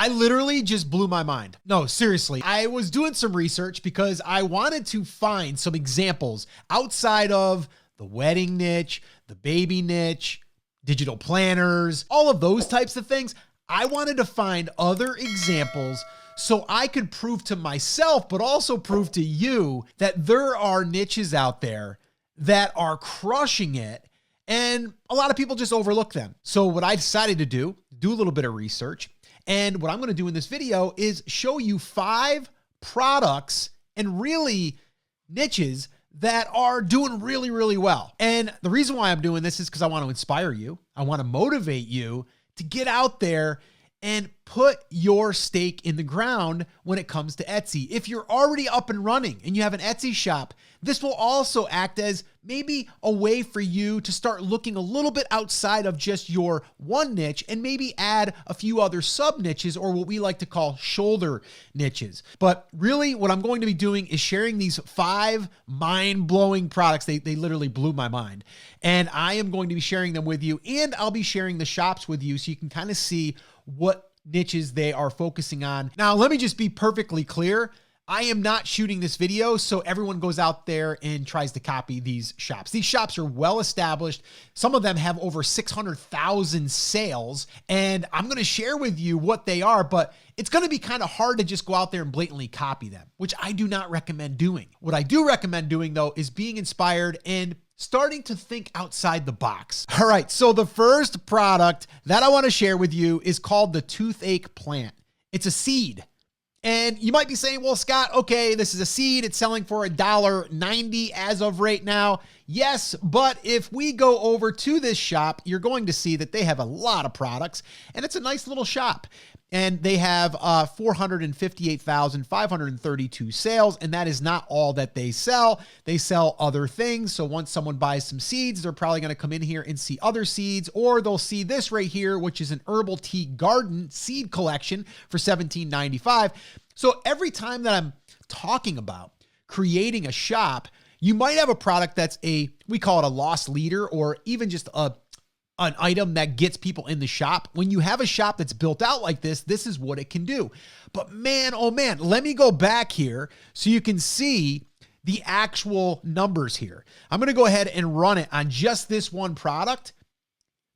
I literally just blew my mind. No, seriously. I was doing some research because I wanted to find some examples outside of the wedding niche, the baby niche, digital planners, all of those types of things. I wanted to find other examples so I could prove to myself, but also prove to you that there are niches out there that are crushing it, and a lot of people just overlook them. So what I decided to do a little bit of research, and what I'm going to do in this video is show you 5 products and really niches that are doing really, really well. And the reason why I'm doing this is because I want to inspire you. I want to motivate you to get out there and put your stake in the ground when it comes to Etsy. If you're already up and running and you have an Etsy shop, this will also act as maybe a way for you to start looking a little bit outside of just your one niche and maybe add a few other sub niches, or what we like to call shoulder niches. But really what I'm going to be doing is sharing these 5 mind-blowing products. They literally blew my mind. And I am going to be sharing them with you, and I'll be sharing the shops with you so you can kind of see what niches they are focusing on. Now, let me just be perfectly clear. I am not shooting this video so everyone goes out there and tries to copy these shops. These shops are well established. Some of them have over 600,000 sales, and I'm going to share with you what they are, but it's going to be kind of hard to just go out there and blatantly copy them, which I do not recommend doing. What I do recommend doing, though, is being inspired and starting to think outside the box. All right, so the first product that I want to share with you is called the Toothache Plant. It's a seed. And you might be saying, well, Scott, okay, this is a seed. It's selling for $1.90 as of right now. Yes, but if we go over to this shop, you're going to see that they have a lot of products, and it's a nice little shop. And they have 458,532 sales, and that is not all that they sell. They sell other things. So once someone buys some seeds, they're probably going to come in here and see other seeds, or they'll see this right here, which is an herbal tea garden seed collection for $17.95. So every time that I'm talking about creating a shop, you might have a product that's we call it a loss leader, or even just an item that gets people in the shop. When you have a shop that's built out like this is what it can do. But man, oh man, let me go back here so you can see the actual numbers here. I'm going to go ahead and run it on just this one product.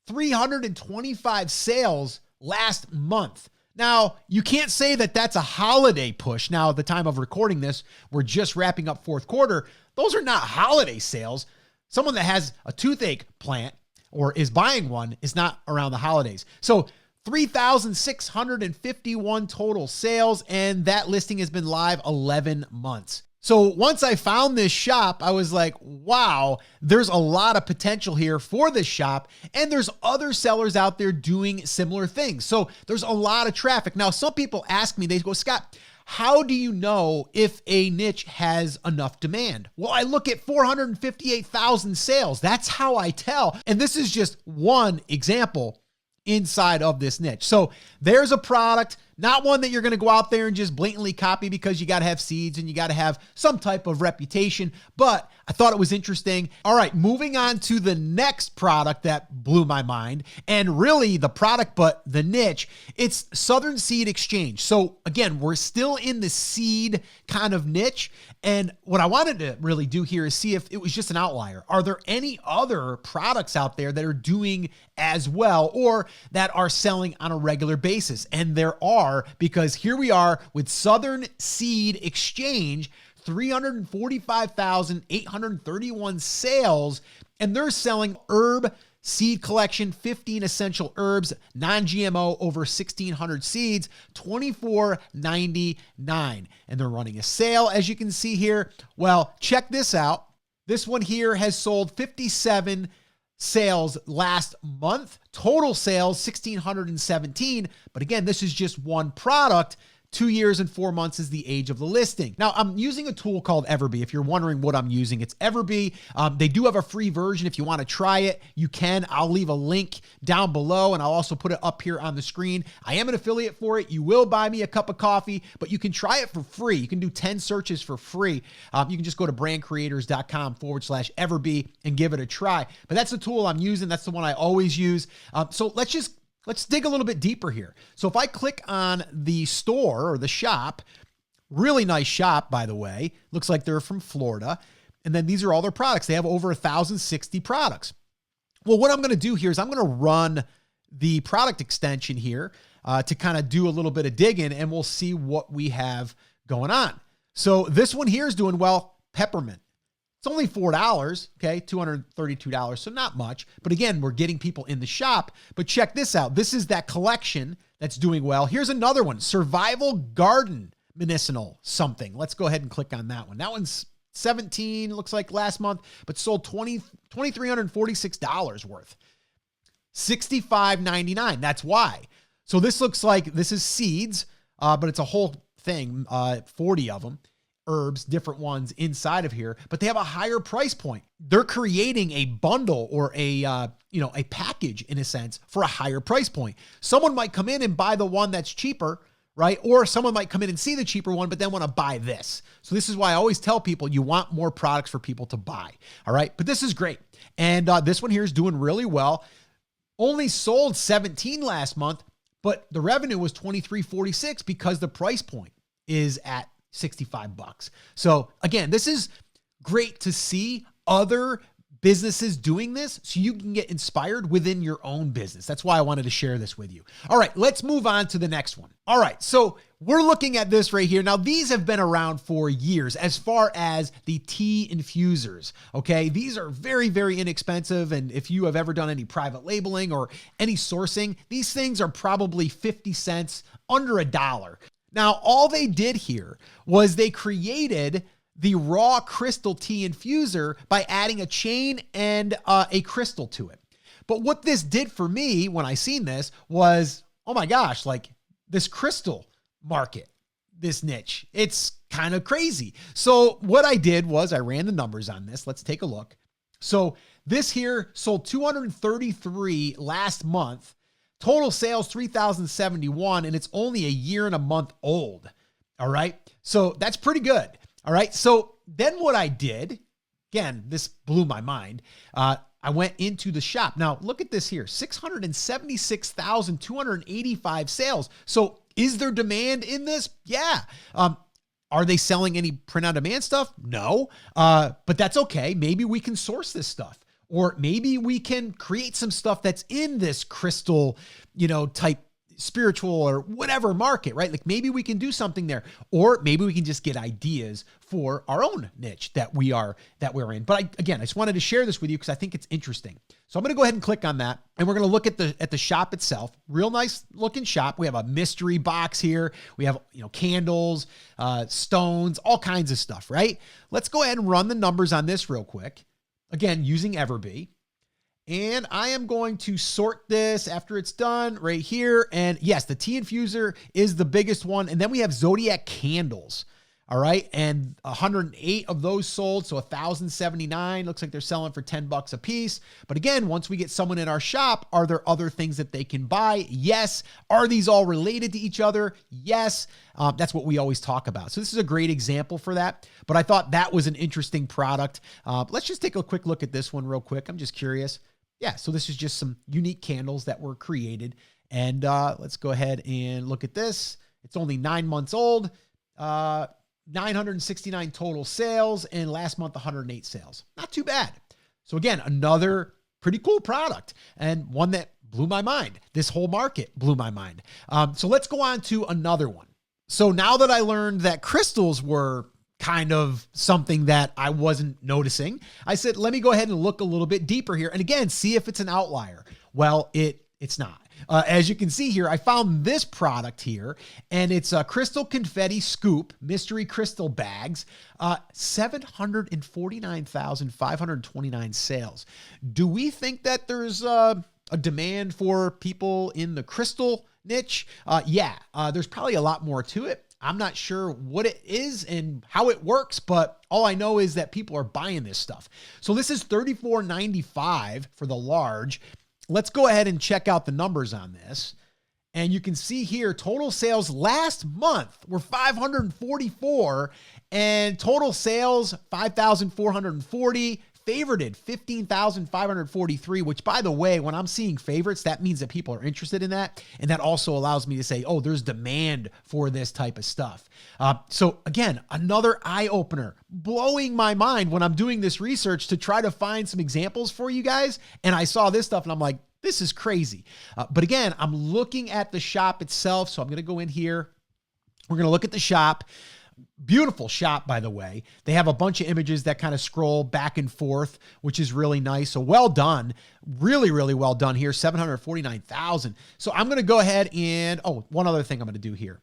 325 sales last month. Now, you can't say that that's a holiday push. Now, at the time of recording this, we're just wrapping up 4th quarter. Those are not holiday sales. Someone that has a toothache plant or is buying one is not around the holidays. So 3,651 total sales, and that listing has been live 11 months. So once I found this shop, I was like, wow, there's a lot of potential here for this shop, and there's other sellers out there doing similar things. So there's a lot of traffic. Now, some people ask me, they go, Scott, how do you know if a niche has enough demand? Well, I look at 458,000 sales. That's how I tell. And this is just one example inside of this niche. So there's a product, not one that you're going to go out there and just blatantly copy because you got to have seeds and you got to have some type of reputation, but I thought it was interesting. All right, moving on to the next product that blew my mind, and really the product, but the niche, it's Southern Seed Exchange. So again, we're still in the seed kind of niche. And what I wanted to really do here is see if it was just an outlier. Are there any other products out there that are doing as well, or that are selling on a regular basis? And there are, because here we are with Southern Seed Exchange, 345,831 sales, and they're selling herb seed collection, 15 essential herbs, non-GMO, over 1,600 seeds, $24.99. And they're running a sale, as you can see here. Well, check this out. This one here has sold 57 sales last month. Total sales, 1,617. But again, this is just one product. 2 years and 4 months is the age of the listing. Now, I'm using a tool called Everbee. If you're wondering what I'm using, it's Everbee. They do have a free version. If you want to try it, you can. I'll leave a link down below, and I'll also put it up here on the screen. I am an affiliate for it. You will buy me a cup of coffee, but you can try it for free. You can do 10 searches for free. You can just go to brandcreators.com/Everbee and give it a try. But that's the tool I'm using. That's the one I always use. So let's just Let's dig a little bit deeper here. So if I click on the store or the shop, really nice shop, by the way, looks like they're from Florida. And then these are all their products. They have over 1,060 products. Well, what I'm going to do here is I'm going to run the product extension here to kind of do a little bit of digging, and we'll see what we have going on. So this one here is doing well, peppermint. It's only $4, okay, $232, so not much. But again, we're getting people in the shop. But check this out. This is that collection that's doing well. Here's another one, Survival Garden Medicinal something. Let's go ahead and click on that one. That one's 17, looks like last month, but sold $2,346 worth. $65.99. That's why. So this looks like this is seeds, but it's a whole thing, 40 of them. Herbs, different ones inside of here, but they have a higher price point. They're creating a bundle or a package in a sense for a higher price point. Someone might come in and buy the one that's cheaper, right? Or someone might come in and see the cheaper one, but then want to buy this. So this is why I always tell people you want more products for people to buy. All right. But this is great. And this one here is doing really well. Only sold 17 last month, but the revenue was $23.46 because the price point is at $65. So again, this is great to see other businesses doing this so you can get inspired within your own business. That's why I wanted to share this with you. All right, let's move on to the next one. All right, so we're looking at this right here. Now, these have been around for years as far as the tea infusers, okay? These are very, very inexpensive, and if you have ever done any private labeling or any sourcing, these things are probably 50 cents, under $1. Now, all they did here was they created the raw crystal tea infuser by adding a chain and a crystal to it. But what this did for me when I seen this was, oh my gosh, like this crystal market, this niche, it's kind of crazy. So what I did was I ran the numbers on this. Let's take a look. So this here sold 233 last month. Total sales, 3,071, and it's only a year and a month old. All right. So that's pretty good. All right. So then what I did, again, this blew my mind. I went into the shop. Now look at this here, 676,285 sales. So is there demand in this? Yeah. Are they selling any print on demand stuff? No. But that's okay. Maybe we can source this stuff. Or maybe we can create some stuff that's in this crystal, type spiritual or whatever market, right? Like maybe we can do something there, or maybe we can just get ideas for our own niche that we're in. But I just wanted to share this with you because I think it's interesting. So I'm going to go ahead and click on that, and we're going to look at the shop itself. Real nice looking shop. We have a mystery box here. We have, candles, stones, all kinds of stuff, right? Let's go ahead and run the numbers on this real quick. Again, using Everbee. And I am going to sort this after it's done right here. And yes, the tea infuser is the biggest one. And then we have Zodiac candles. All right. And 108 of those sold. So 1,079. Looks like they're selling for $10 a piece. But again, once we get someone in our shop, are there other things that they can buy? Yes. Are these all related to each other? Yes. That's what we always talk about. So this is a great example for that. But I thought that was an interesting product. Let's just take a quick look at this one real quick. I'm just curious. Yeah. So this is just some unique candles that were created. And let's go ahead and look at this. It's only 9 months old. 969 total sales, and last month 108 sales. Not too bad. So again, another pretty cool product, and one that blew my mind. This whole market blew my mind. So let's go on to another one. So now that I learned that crystals were kind of something that I wasn't noticing, I said, let me go ahead and look a little bit deeper here. And again, see if it's an outlier. Well, it's not. As you can see here, I found this product here, and it's a Crystal Confetti Scoop Mystery Crystal Bags, 749,529 sales. Do we think that there's a demand for people in the crystal niche? Yeah, there's probably a lot more to it. I'm not sure what it is and how it works, but all I know is that people are buying this stuff. So this is $34.95 for the large. Let's go ahead and check out the numbers on this. And you can see here, total sales last month were 544, and total sales 5,440, favorited 15,543, which by the way, when I'm seeing favorites, that means that people are interested in that. And that also allows me to say, oh, there's demand for this type of stuff. So again, another eye opener, blowing my mind when I'm doing this research to try to find some examples for you guys. And I saw this stuff and I'm like, this is crazy. But again, I'm looking at the shop itself. So I'm going to go in here. We're going to look at the shop. Beautiful shop, by the way. They have a bunch of images that kind of scroll back and forth, which is really nice. So well done. Really, really well done here. 749,000. So I'm going to go ahead and, oh, one other thing I'm going to do here.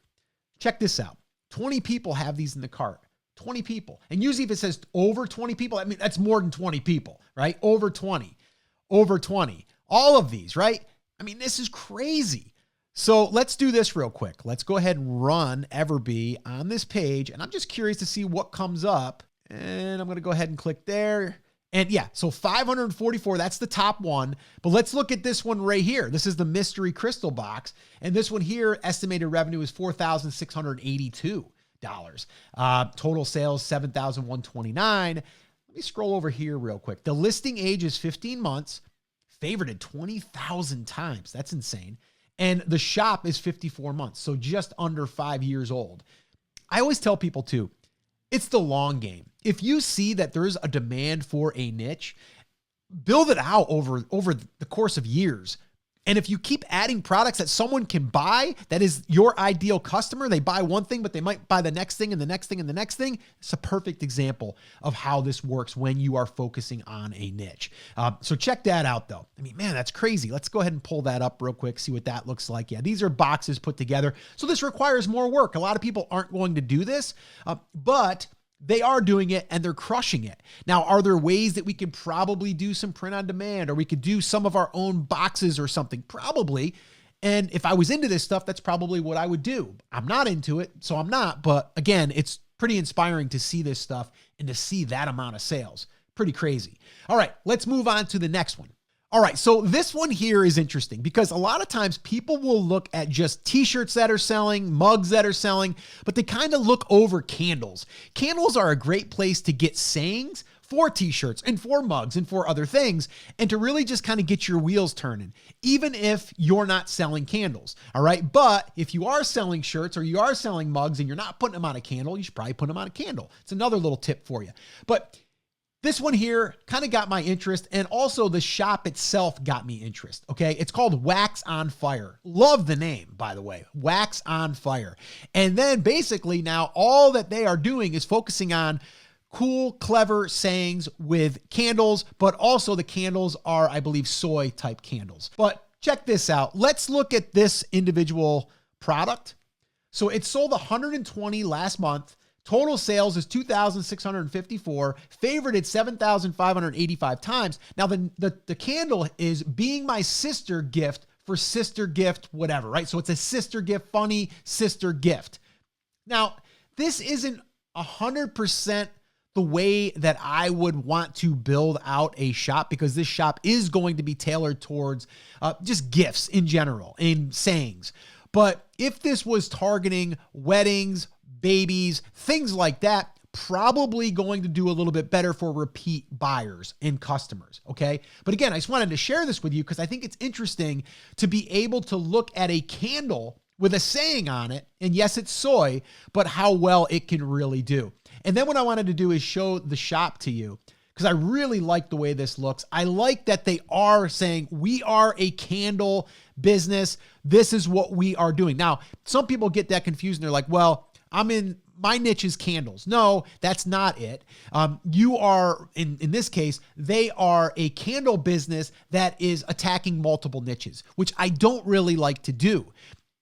Check this out. 20 people have these in the cart. 20 people. And usually if it says over 20 people, I mean, that's more than 20 people, right? Over 20. Over 20. All of these, right? I mean, this is crazy. So let's do this real quick. Let's go ahead and run Everbee on this page. And I'm just curious to see what comes up. And I'm going to go ahead and click there. And yeah, so 544, that's the top one. But let's look at this one right here. This is the mystery crystal box. And this one here, estimated revenue is $4,682. Total sales, $7,129. Let me scroll over here real quick. The listing age is 15 months. Favorited 20,000 times. That's insane. And the shop is 54 months. So just under 5 years old. I always tell people too, it's the long game. If you see that there's a demand for a niche, build it out over the course of years. And if you keep adding products that someone can buy, that is your ideal customer, they buy one thing, but they might buy the next thing and the next thing and the next thing. It's a perfect example of how this works when you are focusing on a niche. So check that out though. I mean, man, that's crazy. Let's go ahead and pull that up real quick, see what that looks like. Yeah, these are boxes put together. So this requires more work. A lot of people aren't going to do this, but they are doing it and they're crushing it. Now, are there ways that we could probably do some print on demand, or we could do some of our own boxes or something? Probably. And if I was into this stuff, that's probably what I would do. I'm not into it, so I'm not. But again, it's pretty inspiring to see this stuff and to see that amount of sales. Pretty crazy. All right, let's move on to the next one. All right, so this one here is interesting because a lot of times people will look at just t-shirts that are selling, mugs that are selling, but they kind of look over candles. Candles are a great place to get sayings for t-shirts and for mugs and for other things, and to really just kind of get your wheels turning, even if you're not selling candles. All right, but if you are selling shirts or you are selling mugs and you're not putting them on a candle, you should probably put them on a candle. It's another little tip for you. But this one here kind of got my interest, and also the shop itself got me interest, okay? It's called Wax on Fire. Love the name, by the way, Wax on Fire. And then basically now all that they are doing is focusing on cool, clever sayings with candles, but also the candles are, I believe, soy type candles. But check this out. Let's look at this individual product. So it sold 120 last month. Total sales is 2,654, favorited 7,585 times. Now the candle is being my sister gift for sister gift, whatever, right? So it's a sister gift, funny sister gift. Now, this isn't 100% the way that I would want to build out a shop, because this shop is going to be tailored towards just gifts in general and sayings. But if this was targeting weddings, babies, things like that, probably going to do a little bit better for repeat buyers and customers, okay? But again, I just wanted to share this with you because I think it's interesting to be able to look at a candle with a saying on it, and yes, it's soy, but how well it can really do. And then what I wanted to do is show the shop to you, because I really like the way this looks. I like that they are saying, we are a candle business. This is what we are doing. Now, some people get that confused and they're like, well, my niche is candles. No, that's not it. You are, in this case, they are a candle business that is attacking multiple niches, which I don't really like to do.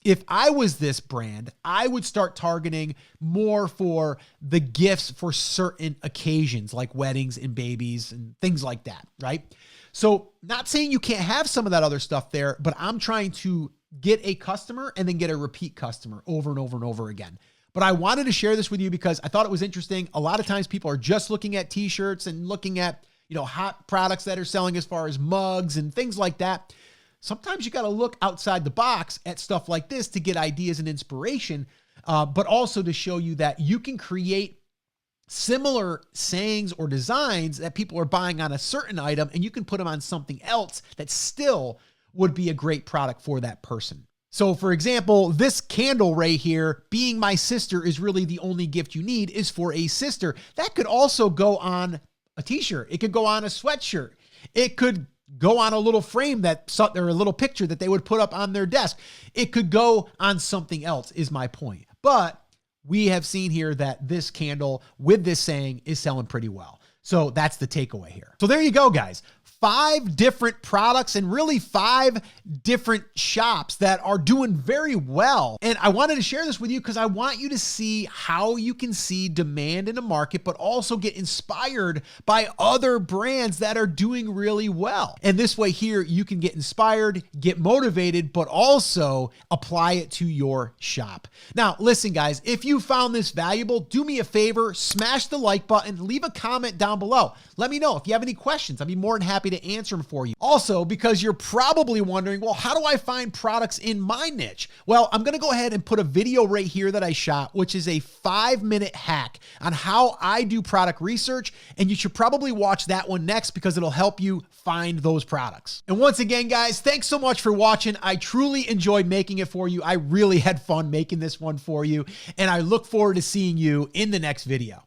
If I was this brand, I would start targeting more for the gifts for certain occasions like weddings and babies and things like that, right? So not saying you can't have some of that other stuff there, but I'm trying to get a customer and then get a repeat customer over and over and over again. But I wanted to share this with you because I thought it was interesting. A lot of times people are just looking at t-shirts and looking at, hot products that are selling as far as mugs and things like that. Sometimes you got to look outside the box at stuff like this to get ideas and inspiration, but also to show you that you can create similar sayings or designs that people are buying on a certain item, and you can put them on something else that still would be a great product for that person. So for example, this candle right here, being my sister is really the only gift you need, is for a sister. That could also go on a t-shirt. It could go on a sweatshirt. It could go on a little frame or a little picture that they would put up on their desk. It could go on something else, is my point. But we have seen here that this candle with this saying is selling pretty well. So that's the takeaway here. So there you go, guys. 5 different products and really 5 different shops that are doing very well. And I wanted to share this with you because I want you to see how you can see demand in the market, but also get inspired by other brands that are doing really well. And this way here, you can get inspired, get motivated, but also apply it to your shop. Now, listen, guys, if you found this valuable, do me a favor, smash the like button, leave a comment down below. Let me know if you have any questions. I'd be more than happy to answer them for you. Also, because you're probably wondering, well, how do I find products in my niche? Well, I'm going to go ahead and put a video right here that I shot, which is a 5-minute hack on how I do product research. And you should probably watch that one next because it'll help you find those products. And once again, guys, thanks so much for watching. I truly enjoyed making it for you. I really had fun making this one for you. And I look forward to seeing you in the next video.